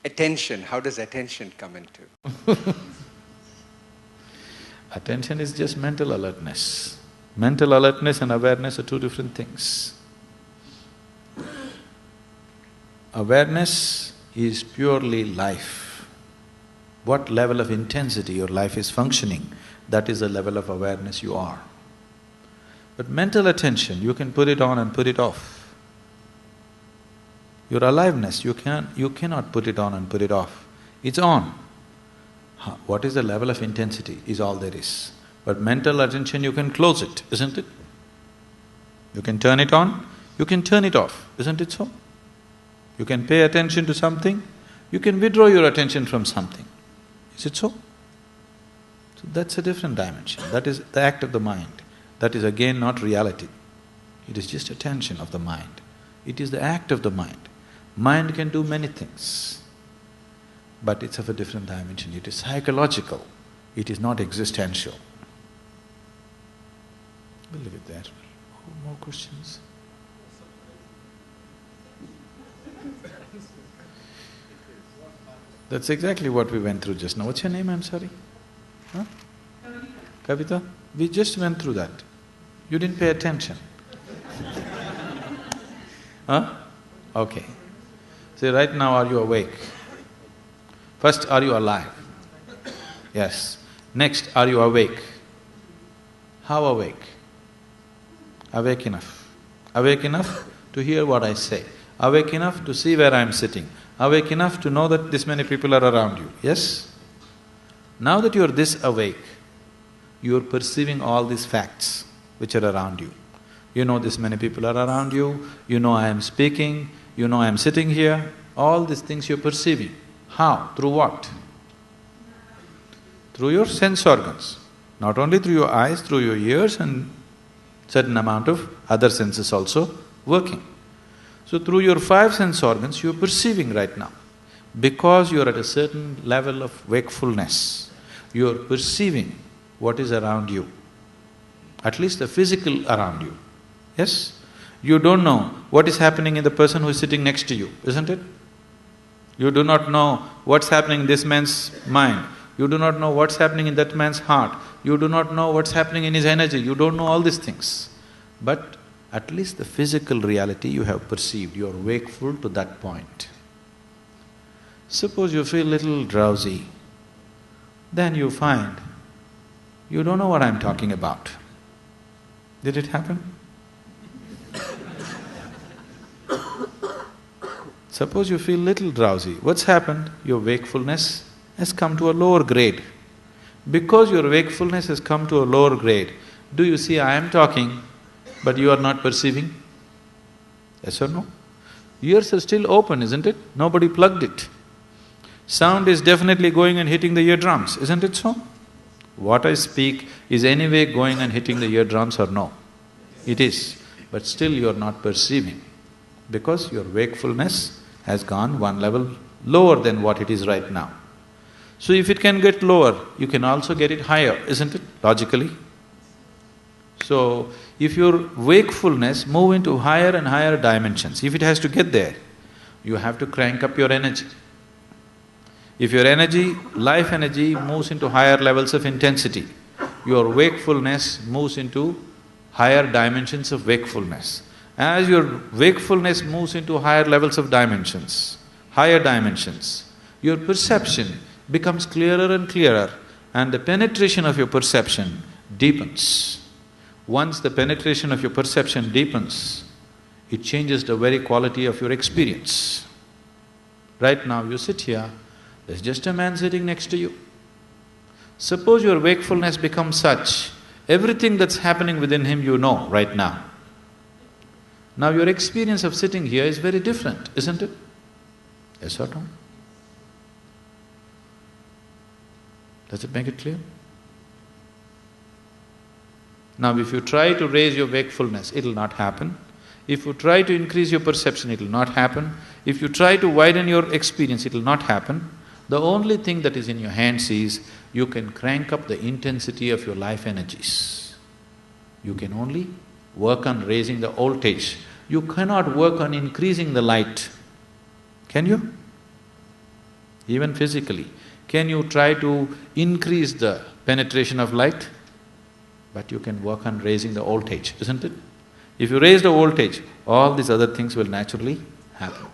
Attention, how does attention come into? Attention is just mental alertness. Mental alertness and awareness are two different things. Awareness is purely life. What level of intensity your life is functioning, that is the level of awareness you are. But mental attention, you can put it on and put it off. Your aliveness, you cannot put it on and put it off. It's on. What is the level of intensity is all there is. But mental attention, you can close it, isn't it? You can turn it on, you can turn it off, isn't it so? You can pay attention to something, you can withdraw your attention from something. Is it so? So that's a different dimension. That is the act of the mind. That is again not reality. It is just attention of the mind. It is the act of the mind. Mind can do many things, but it's of a different dimension. It is psychological. It is not existential. We'll leave it there. More questions? That's exactly what we went through just now. What's your name, I'm sorry? Huh? Kavita? We just went through that. You didn't pay attention. Huh? Okay. See, right now are you awake? First, are you alive? Yes. Next, are you awake? How awake? Awake enough. Awake enough to hear what I say. Awake enough to see where I am sitting. Awake enough to know that this many people are around you, yes? Now that you are this awake, you are perceiving all these facts which are around you. You know this many people are around you, you know I am speaking, you know I am sitting here, all these things you're perceiving. How? Through what? Through your sense organs. Not only through your eyes, through your ears and certain amount of other senses also working. So through your five sense organs, you're perceiving right now. Because you're at a certain level of wakefulness, you're perceiving what is around you, at least the physical around you, yes? You don't know what is happening in the person who is sitting next to you, isn't it? You do not know what's happening in this man's mind, you do not know what's happening in that man's heart, you do not know what's happening in his energy, you don't know all these things. But at least the physical reality you have perceived, you are wakeful to that point. Suppose you feel little drowsy, then you find you don't know what I'm talking about. Did it happen? Suppose you feel little drowsy, what's happened? Your wakefulness has come to a lower grade. Because your wakefulness has come to a lower grade, do you see I am talking, but you are not perceiving? Yes or no? Ears are still open, isn't it? Nobody plugged it. Sound is definitely going and hitting the eardrums, isn't it so? What I speak is anyway going and hitting the eardrums or no? It is, but still you are not perceiving, because your wakefulness has gone one level lower than what it is right now. So if it can get lower, you can also get it higher, isn't it, logically? So, if your wakefulness move into higher and higher dimensions, if it has to get there, you have to crank up your energy. If your energy, life energy moves into higher levels of intensity, your wakefulness moves into higher dimensions of wakefulness. As your wakefulness moves into higher levels of dimensions, higher dimensions, your perception becomes clearer and clearer, and the penetration of your perception deepens. Once the penetration of your perception deepens, it changes the very quality of your experience. Right now you sit here, there's just a man sitting next to you. Suppose your wakefulness becomes such, everything that's happening within him you know right now. Now your experience of sitting here is very different, isn't it? Yes or no? Does it make it clear? Now if you try to raise your wakefulness, it'll not happen. If you try to increase your perception, it'll not happen. If you try to widen your experience, it'll not happen. The only thing that is in your hands is, you can crank up the intensity of your life energies. You can only work on raising the voltage. You cannot work on increasing the light. Can you? even physically. Can you try to increase the penetration of light? But you can work on raising the voltage, isn't it? If you raise the voltage, all these other things will naturally happen.